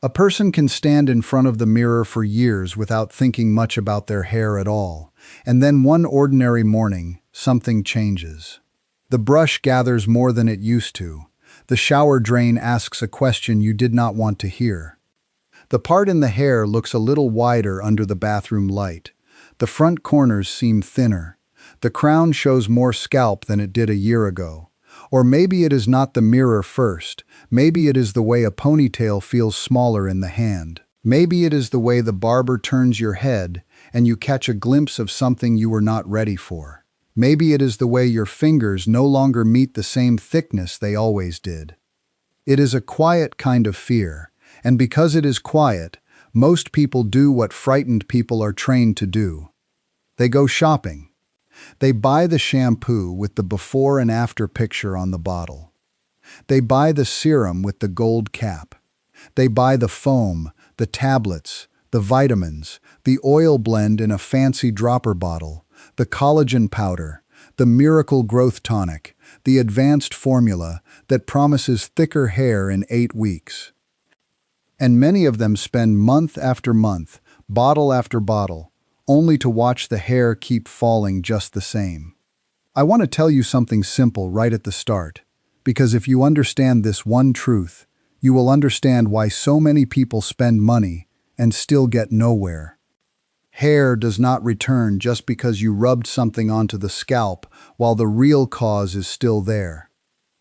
A person can stand in front of the mirror for years without thinking much about their hair at all, and then one ordinary morning, something changes. The brush gathers more than it used to. The shower drain asks a question you did not want to hear. The part in the hair looks a little wider under the bathroom light. The front corners seem thinner. The crown shows more scalp than it did a year ago. Or maybe it is not the mirror first. Maybe it is the way a ponytail feels smaller in the hand. Maybe it is the way the barber turns your head and you catch a glimpse of something you were not ready for. Maybe it is the way your fingers no longer meet the same thickness they always did. It is a quiet kind of fear, and because it is quiet, most people do what frightened people are trained to do. They go shopping. They buy the shampoo with the before and after picture on the bottle. They buy the serum with the gold cap. They buy the foam, the tablets, the vitamins, the oil blend in a fancy dropper bottle, the collagen powder, the miracle growth tonic, the advanced formula that promises thicker hair in 8 weeks. And many of them spend month after month, bottle after bottle, only to watch the hair keep falling just the same. I want to tell you something simple right at the start, because if you understand this one truth, you will understand why so many people spend money and still get nowhere. Hair does not return just because you rubbed something onto the scalp while the real cause is still there.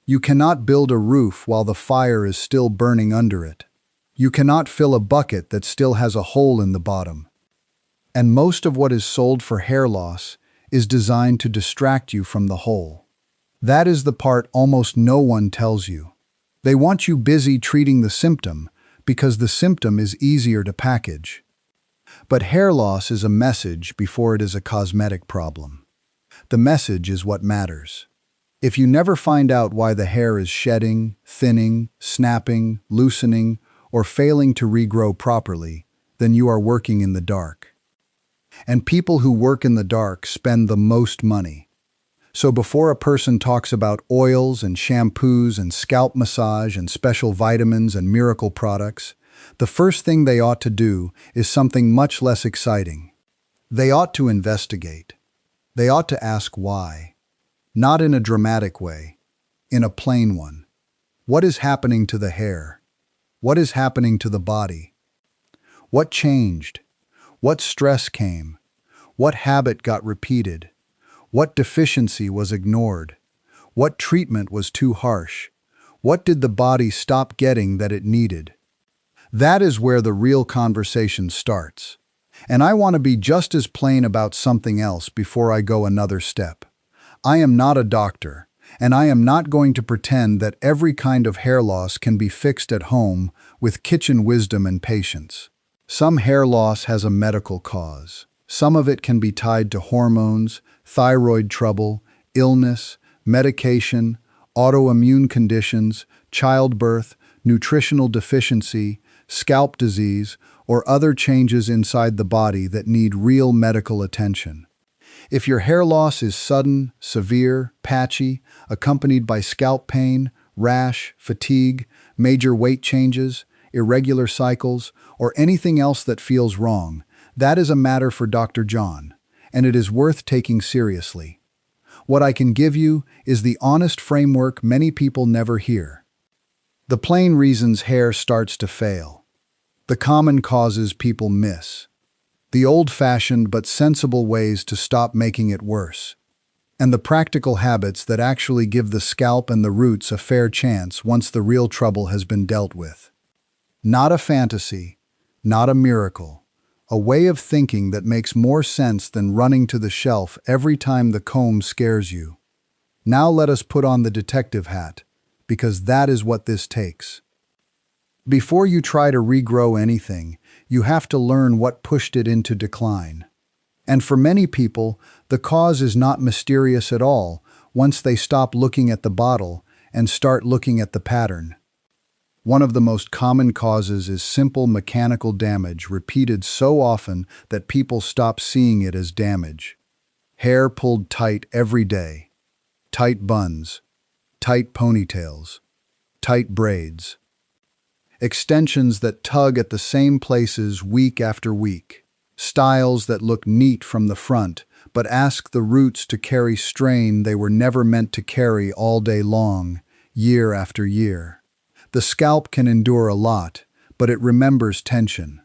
You cannot build a roof while the fire is still burning under it. You cannot fill a bucket that still has a hole in the bottom. And most of what is sold for hair loss is designed to distract you from the hole. That is the part almost no one tells you. They want you busy treating the symptom because the symptom is easier to package. But hair loss is a message before it is a cosmetic problem. The message is what matters. If you never find out why the hair is shedding, thinning, snapping, loosening, or failing to regrow properly, then you are working in the dark. And people who work in the dark spend the most money. So before a person talks about oils and shampoos and scalp massage and special vitamins and miracle products, the first thing they ought to do is something much less exciting. They ought to investigate. They ought to ask why. Not in a dramatic way, in a plain one. What is happening to the hair? What is happening to the body? What changed? What stress came? What habit got repeated? What deficiency was ignored? What treatment was too harsh? What did the body stop getting that it needed? That is where the real conversation starts. And I want to be just as plain about something else before I go another step. I am not a doctor, and I am not going to pretend that every kind of hair loss can be fixed at home with kitchen wisdom and patience. Some hair loss has a medical cause. Some of it can be tied to hormones, thyroid trouble, illness, medication, autoimmune conditions, childbirth, nutritional deficiency, scalp disease, or other changes inside the body that need real medical attention. If your hair loss is sudden, severe, patchy, accompanied by scalp pain, rash, fatigue, major weight changes, irregular cycles, or anything else that feels wrong, that is a matter for Dr. John, and it is worth taking seriously. What I can give you is the honest framework many people never hear. The plain reasons hair starts to fail. The common causes people miss. The old-fashioned but sensible ways to stop making it worse. And the practical habits that actually give the scalp and the roots a fair chance once the real trouble has been dealt with. Not a fantasy, not a miracle. A way of thinking that makes more sense than running to the shelf every time the comb scares you. Now let us put on the detective hat, because that is what this takes. Before you try to regrow anything, you have to learn what pushed it into decline. And for many people, the cause is not mysterious at all once they stop looking at the bottle and start looking at the pattern. One of the most common causes is simple mechanical damage repeated so often that people stop seeing it as damage. Hair pulled tight every day. Tight buns. Tight ponytails. Tight braids. extensions that tug at the same places week after week, styles that look neat from the front, but ask the roots to carry strain they were never meant to carry all day long, year after year. The scalp can endure a lot, but it remembers tension.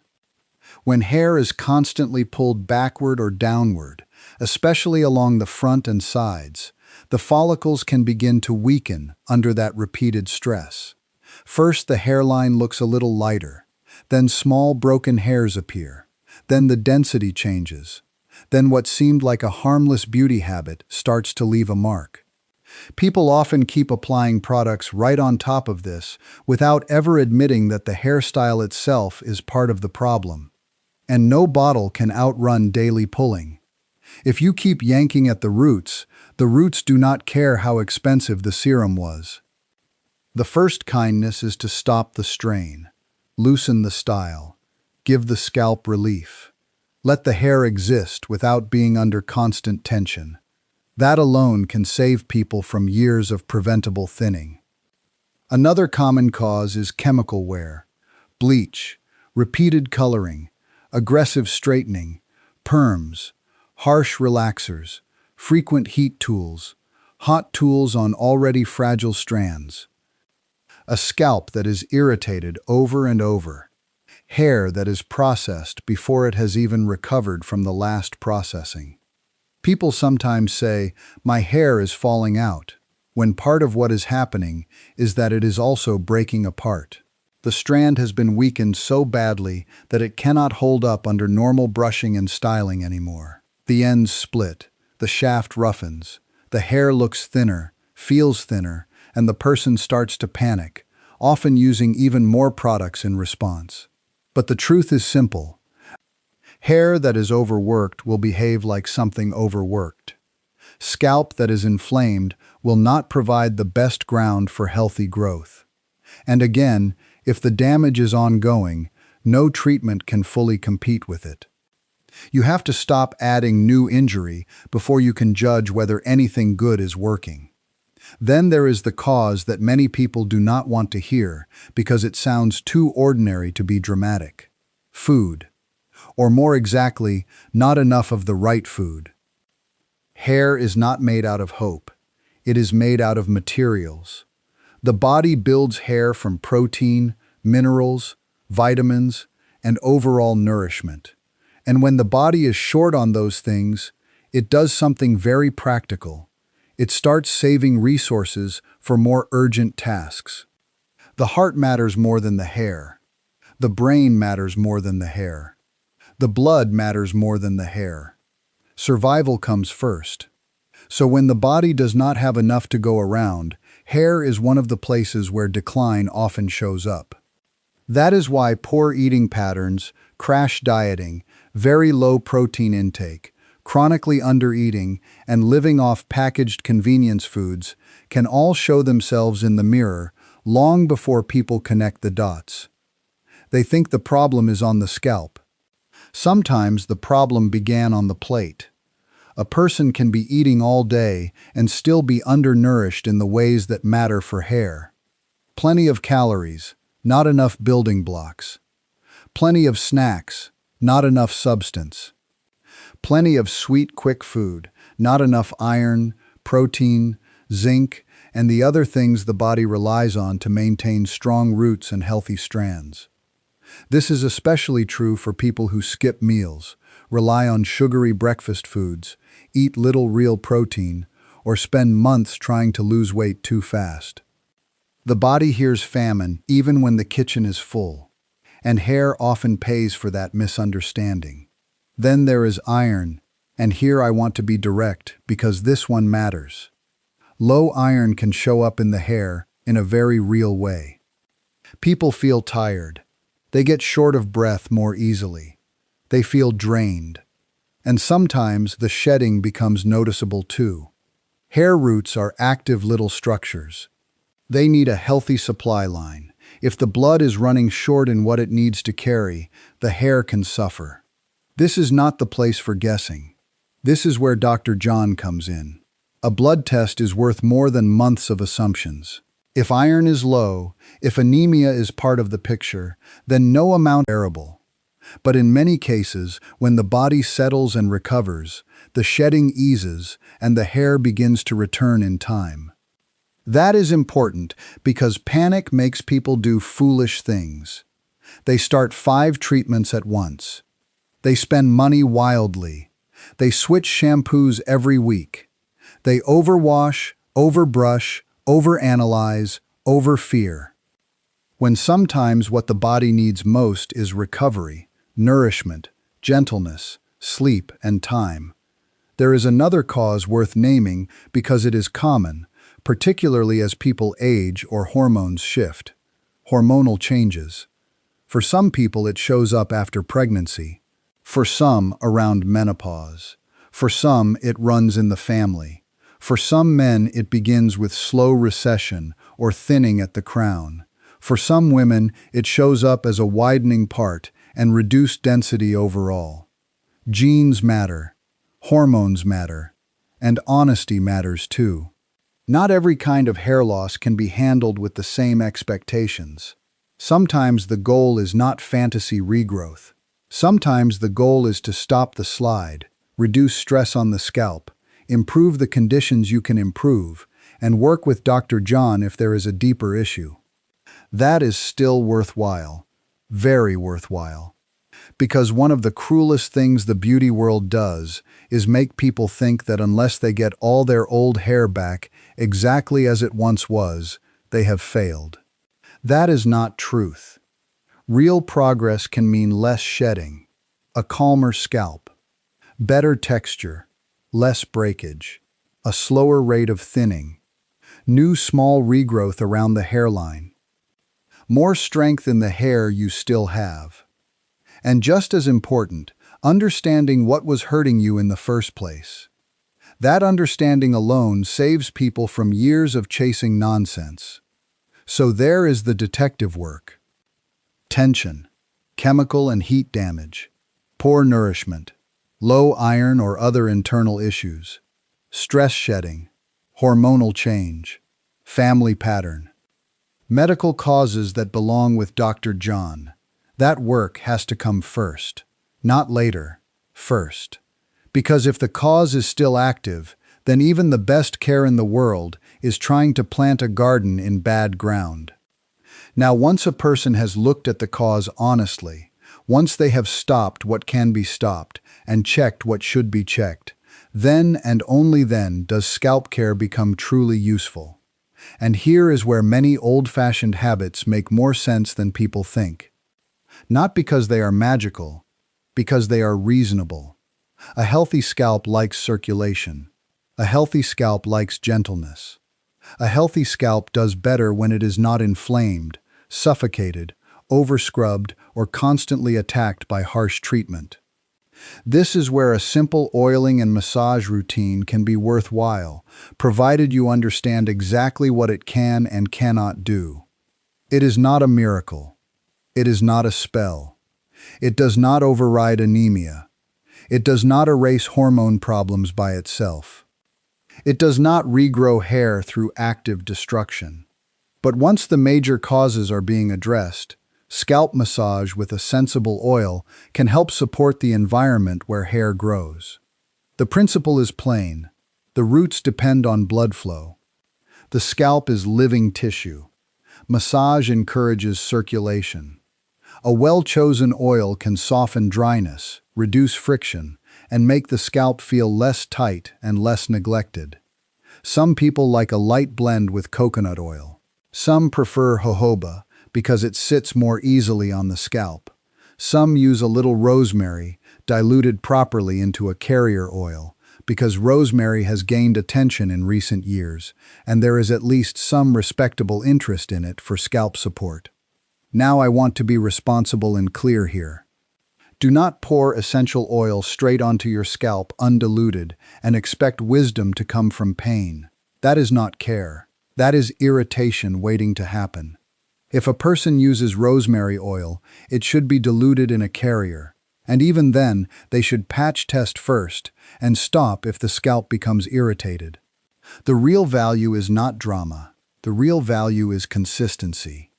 When hair is constantly pulled backward or downward, especially along the front and sides, the follicles can begin to weaken under that repeated stress. First, the hairline looks a little lighter. Then small broken hairs appear. Then the density changes. Then what seemed like a harmless beauty habit starts to leave a mark. People often keep applying products right on top of this without ever admitting that the hairstyle itself is part of the problem. And no bottle can outrun daily pulling. If you keep yanking at the roots do not care how expensive the serum was. The first kindness is to stop the strain, loosen the style, give the scalp relief. Let the hair exist without being under constant tension. That alone can save people from years of preventable thinning. Another common cause is chemical wear, bleach, repeated coloring, aggressive straightening, perms, harsh relaxers, frequent heat tools, hot tools on already fragile strands. A scalp that is irritated over and over. Hair that is processed before it has even recovered from the last processing. People sometimes say, "My hair is falling out," when part of what is happening is that it is also breaking apart. The strand has been weakened so badly that it cannot hold up under normal brushing and styling anymore. The ends split, the shaft roughens, the hair looks thinner, feels thinner, and the person starts to panic, often using even more products in response. But the truth is simple. Hair that is overworked will behave like something overworked. Scalp that is inflamed will not provide the best ground for healthy growth. And again, if the damage is ongoing, no treatment can fully compete with it. You have to stop adding new injury before you can judge whether anything good is working. Then there is the cause that many people do not want to hear because it sounds too ordinary to be dramatic. Food. Or more exactly, not enough of the right food. Hair is not made out of hope. It is made out of materials. The body builds hair from protein, minerals, vitamins, and overall nourishment. And when the body is short on those things, it does something very practical. It starts saving resources for more urgent tasks. The heart matters more than the hair. The brain matters more than the hair. The blood matters more than the hair. Survival comes first. So when the body does not have enough to go around, hair is one of the places where decline often shows up. That is why poor eating patterns, crash dieting, very low protein intake, chronically undereating, and living off packaged convenience foods can all show themselves in the mirror long before people connect the dots. They think the problem is on the scalp. Sometimes the problem began on the plate. A person can be eating all day and still be undernourished in the ways that matter for hair. Plenty of calories, not enough building blocks. Plenty of snacks, not enough substance. Plenty of sweet, quick food, not enough iron, protein, zinc, and the other things the body relies on to maintain strong roots and healthy strands. This is especially true for people who skip meals, rely on sugary breakfast foods, eat little real protein, or spend months trying to lose weight too fast. The body hears famine even when the kitchen is full, and hair often pays for that misunderstanding. Then there is iron, and here I want to be direct because this one matters. Low iron can show up in the hair in a very real way. People feel tired. They get short of breath more easily. They feel drained. And sometimes the shedding becomes noticeable too. Hair roots are active little structures. They need a healthy supply line. If the blood is running short in what it needs to carry, the hair can suffer. This is not the place for guessing. This is where Dr. John comes in. A blood test is worth more than months of assumptions. If iron is low, if anemia is part of the picture, then no amount is bearable. But in many cases, when the body settles and recovers, the shedding eases and the hair begins to return in time. That is important because panic makes people do foolish things. They start 5 treatments at once. They spend money wildly. They switch shampoos every week. They overwash, overbrush, overanalyze, overfear. When sometimes what the body needs most is recovery, nourishment, gentleness, sleep, and time. There is another cause worth naming because it is common, particularly as people age or hormones shift. Hormonal changes. For some people it shows up after pregnancy. For some around menopause. For some it runs in the family. For some men it begins with slow recession or thinning at the crown. For some women it shows up as a widening part and reduced density overall. Genes matter. Hormones matter. And honesty matters too. Not every kind of hair loss can be handled with the same expectations. Sometimes the goal is not fantasy regrowth. Sometimes the goal is to stop the slide, reduce stress on the scalp, improve the conditions you can improve, and work with Dr. John if there is a deeper issue. That is still worthwhile, very worthwhile. Because one of the cruelest things the beauty world does is make people think that unless they get all their old hair back exactly as it once was, they have failed. That is not truth. Real progress can mean less shedding, a calmer scalp, better texture, less breakage, a slower rate of thinning, new small regrowth around the hairline, more strength in the hair you still have. And just as important, understanding what was hurting you in the first place. That understanding alone saves people from years of chasing nonsense. So there is the detective work. Tension, chemical and heat damage, poor nourishment, low iron or other internal issues, stress shedding, hormonal change, family pattern. Medical causes that belong with Dr. John. That work has to come first, not later, first. Because if the cause is still active, then even the best care in the world is trying to plant a garden in bad ground. Now, once a person has looked at the cause honestly, once they have stopped what can be stopped and checked what should be checked, then and only then does scalp care become truly useful. And here is where many old-fashioned habits make more sense than people think. Not because they are magical, because they are reasonable. A healthy scalp likes circulation. A healthy scalp likes gentleness. A healthy scalp does better when it is not inflamed, suffocated, overscrubbed, or constantly attacked by harsh treatment. This is where a simple oiling and massage routine can be worthwhile, provided you understand exactly what it can and cannot do. It is not a miracle. It is not a spell. It does not override anemia. It does not erase hormone problems by itself. It does not regrow hair through active destruction. But once the major causes are being addressed, scalp massage with a sensible oil can help support the environment where hair grows. The principle is plain. The roots depend on blood flow. The scalp is living tissue. Massage encourages circulation. A well-chosen oil can soften dryness, reduce friction, and make the scalp feel less tight and less neglected. Some people like a light blend with coconut oil. Some prefer jojoba because it sits more easily on the scalp. Some use a little rosemary, diluted properly into a carrier oil, because rosemary has gained attention in recent years, and there is at least some respectable interest in it for scalp support. Now I want to be responsible and clear here. Do not pour essential oil straight onto your scalp undiluted and expect wisdom to come from pain. That is not care. That is irritation waiting to happen. If a person uses rosemary oil, it should be diluted in a carrier. And even then, they should patch test first and stop if the scalp becomes irritated. The real value is not drama. The real value is consistency.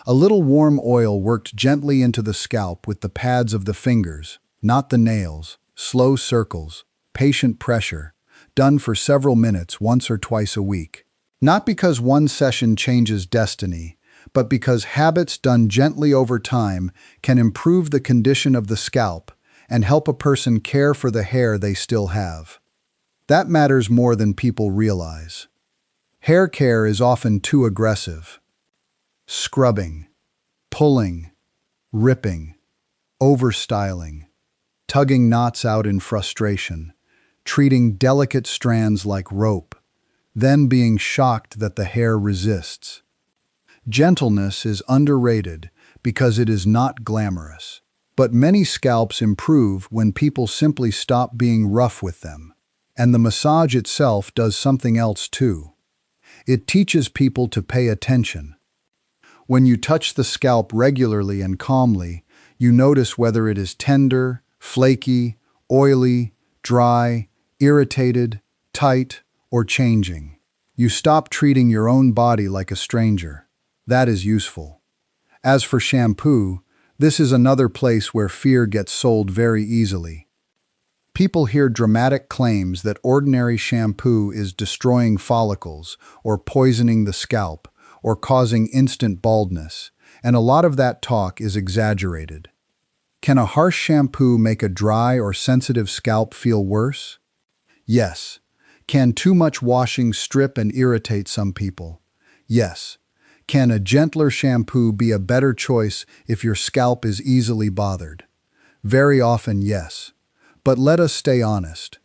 A little warm oil worked gently into the scalp with the pads of the fingers, not the nails, slow circles, patient pressure, done for several minutes once or twice a week. Not because one session changes destiny, but because habits done gently over time can improve the condition of the scalp and help a person care for the hair they still have. That matters more than people realize. Hair care is often too aggressive. Scrubbing, pulling, ripping, overstyling, tugging knots out in frustration, treating delicate strands like rope, then being shocked that the hair resists. Gentleness is underrated because it is not glamorous. But many scalps improve when people simply stop being rough with them. And the massage itself does something else too. It teaches people to pay attention. When you touch the scalp regularly and calmly, you notice whether it is tender, flaky, oily, dry, irritated, tight, or changing. You stop treating your own body like a stranger. That is useful. As for shampoo, this is another place where fear gets sold very easily. People hear dramatic claims that ordinary shampoo is destroying follicles, or poisoning the scalp, or causing instant baldness, and a lot of that talk is exaggerated. Can a harsh shampoo make a dry or sensitive scalp feel worse? Yes. Can too much washing strip and irritate some people? Yes. Can a gentler shampoo be a better choice if your scalp is easily bothered? Very often, yes. But let us stay honest.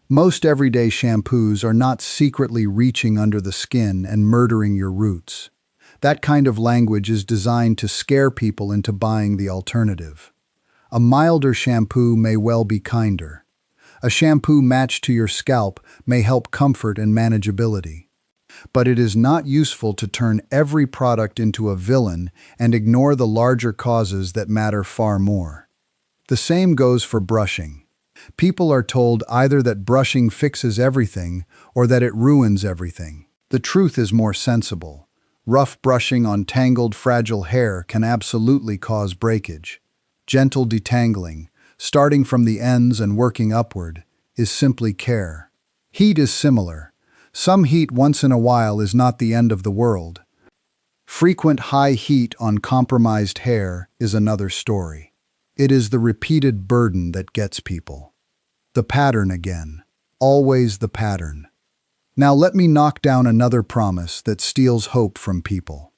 Most everyday shampoos are not secretly reaching under the skin and murdering your roots. That kind of language is designed to scare people into buying the alternative. A milder shampoo may well be kinder. A shampoo matched to your scalp may help comfort and manageability. But it is not useful to turn every product into a villain and ignore the larger causes that matter far more. The same goes for brushing. People are told either that brushing fixes everything or that it ruins everything. The truth is more sensible. Rough brushing on tangled, fragile hair can absolutely cause breakage. Gentle detangling, starting from the ends and working upward, is simply care. Heat is similar. Some heat once in a while is not the end of the world. Frequent high heat on compromised hair is another story. It is the repeated burden that gets people. The pattern again. Always the pattern. Now let me knock down another promise that steals hope from people.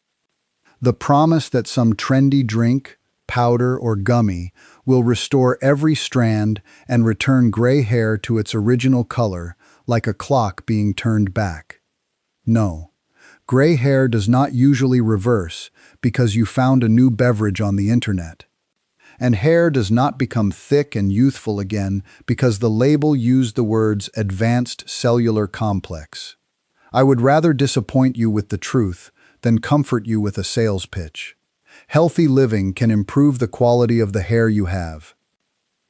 The promise that some trendy drink, powder, or gummy will restore every strand and return gray hair to its original color like a clock being turned back. No. Gray hair does not usually reverse because you found a new beverage on the internet. And hair does not become thick and youthful again because the label used the words advanced cellular complex. I would rather disappoint you with the truth than comfort you with a sales pitch. Healthy living can improve the quality of the hair you have.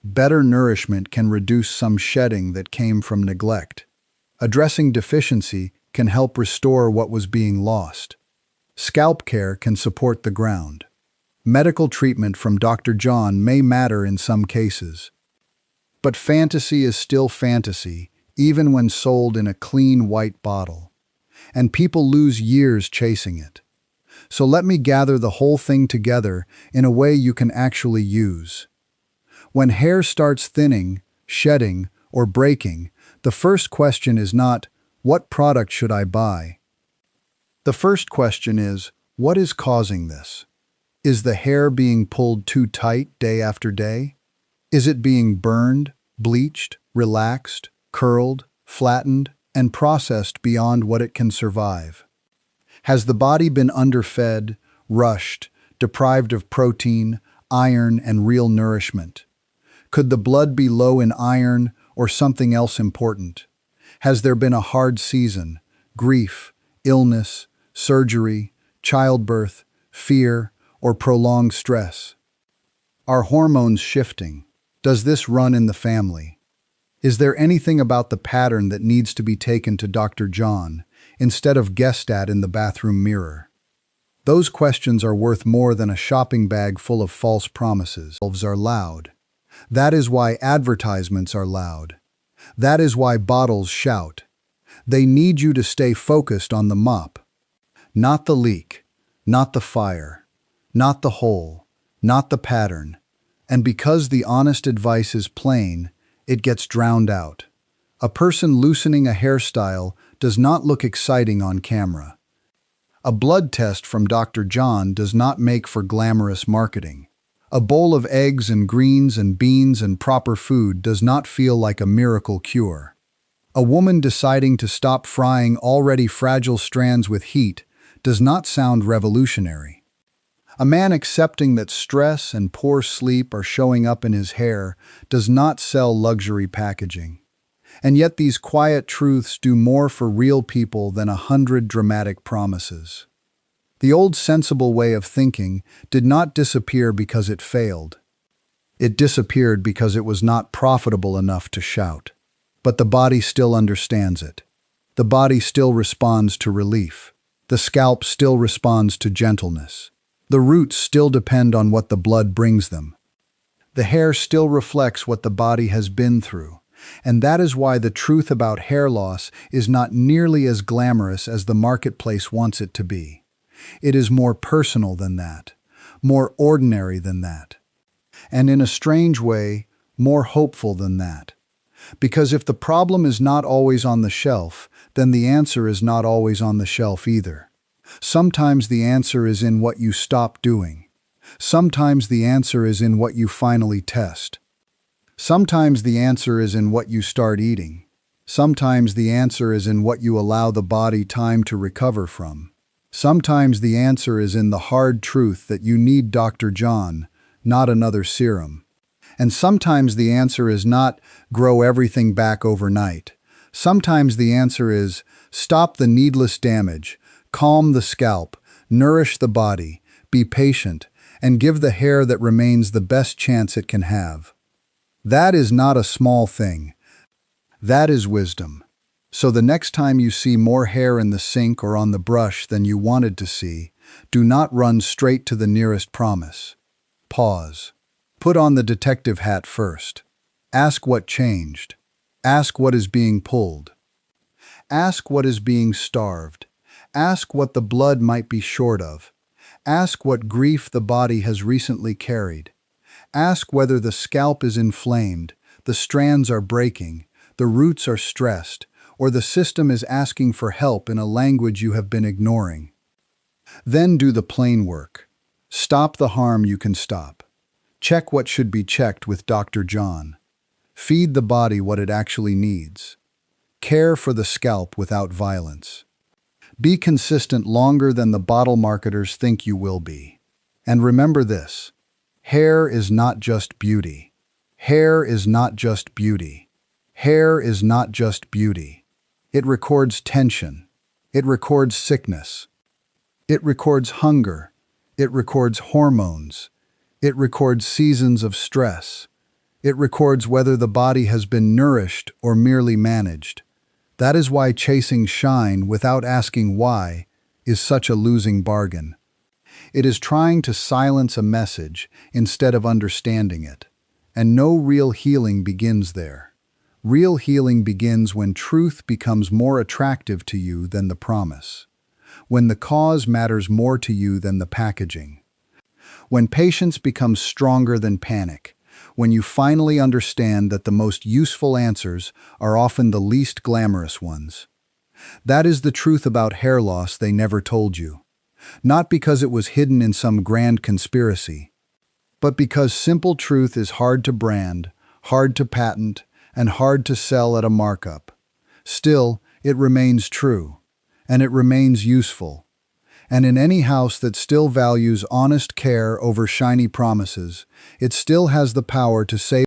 Better nourishment can reduce some shedding that came from neglect. Addressing deficiency can help restore what was being lost. Scalp care can support the ground. Medical treatment from Dr. John may matter in some cases. But fantasy is still fantasy, even when sold in a clean white bottle. And people lose years chasing it. So let me gather the whole thing together in a way you can actually use. When hair starts thinning, shedding, or breaking, the first question is not, what product should I buy? The first question is, what is causing this? Is the hair being pulled too tight day after day? Is it being burned, bleached, relaxed, curled, flattened, and processed beyond what it can survive? Has the body been underfed, rushed, deprived of protein, iron, and real nourishment? Could the blood be low in iron or something else important? Has there been a hard season, grief, illness, surgery, childbirth, fear, or prolonged stress? Are hormones shifting? Does this run in the family? Is there anything about the pattern that needs to be taken to Dr. John, instead of guessed at in the bathroom mirror. Those questions are worth more than a shopping bag full of false promises. Elves are loud. That is why advertisements are loud. That is why bottles shout. They need you to stay focused on the mop. Not the leak, not the fire, not the hole, not the pattern. And because the honest advice is plain, it gets drowned out. A person loosening a hairstyle does not look exciting on camera. A blood test from Dr. John does not make for glamorous marketing. A bowl of eggs and greens and beans and proper food does not feel like a miracle cure. A woman deciding to stop frying already fragile strands with heat does not sound revolutionary. A man accepting that stress and poor sleep are showing up in his hair does not sell luxury packaging. And yet these quiet truths do more for real people than 100 dramatic promises. The old sensible way of thinking did not disappear because it failed. It disappeared because it was not profitable enough to shout. But the body still understands it. The body still responds to relief. The scalp still responds to gentleness. The roots still depend on what the blood brings them. The hair still reflects what the body has been through. And that is why the truth about hair loss is not nearly as glamorous as the marketplace wants it to be. It is more personal than that, more ordinary than that, and in a strange way, more hopeful than that. Because if the problem is not always on the shelf, then the answer is not always on the shelf either. Sometimes the answer is in what you stop doing. Sometimes the answer is in what you finally test. Sometimes the answer is in what you start eating. Sometimes the answer is in what you allow the body time to recover from. Sometimes the answer is in the hard truth that you need Dr. John, not another serum. And sometimes the answer is not grow everything back overnight. Sometimes the answer is stop the needless damage, calm the scalp, nourish the body, be patient, and give the hair that remains the best chance it can have. That is not a small thing. That is wisdom. So the next time you see more hair in the sink or on the brush than you wanted to see, do not run straight to the nearest promise. Pause. Put on the detective hat first. Ask what changed. Ask what is being pulled. Ask what is being starved. Ask what the blood might be short of. Ask what grief the body has recently carried. Ask whether the scalp is inflamed, the strands are breaking, the roots are stressed, or the system is asking for help in a language you have been ignoring. Then do the plain work. Stop the harm you can stop. Check what should be checked with Dr. John. Feed the body what it actually needs. Care for the scalp without violence. Be consistent longer than the bottle marketers think you will be. And remember this. Hair is not just beauty. Hair is not just beauty. Hair is not just beauty. It records tension. It records sickness. It records hunger. It records hormones. It records seasons of stress. It records whether the body has been nourished or merely managed. That is why chasing shine without asking why is such a losing bargain. It is trying to silence a message instead of understanding it. And no real healing begins there. Real healing begins when truth becomes more attractive to you than the promise. When the cause matters more to you than the packaging. When patience becomes stronger than panic. When you finally understand that the most useful answers are often the least glamorous ones. That is the truth about hair loss they never told you. Not because it was hidden in some grand conspiracy, but because simple truth is hard to brand, hard to patent, and hard to sell at a markup. Still, it remains true, and it remains useful. And in any house that still values honest care over shiny promises, it still has the power to save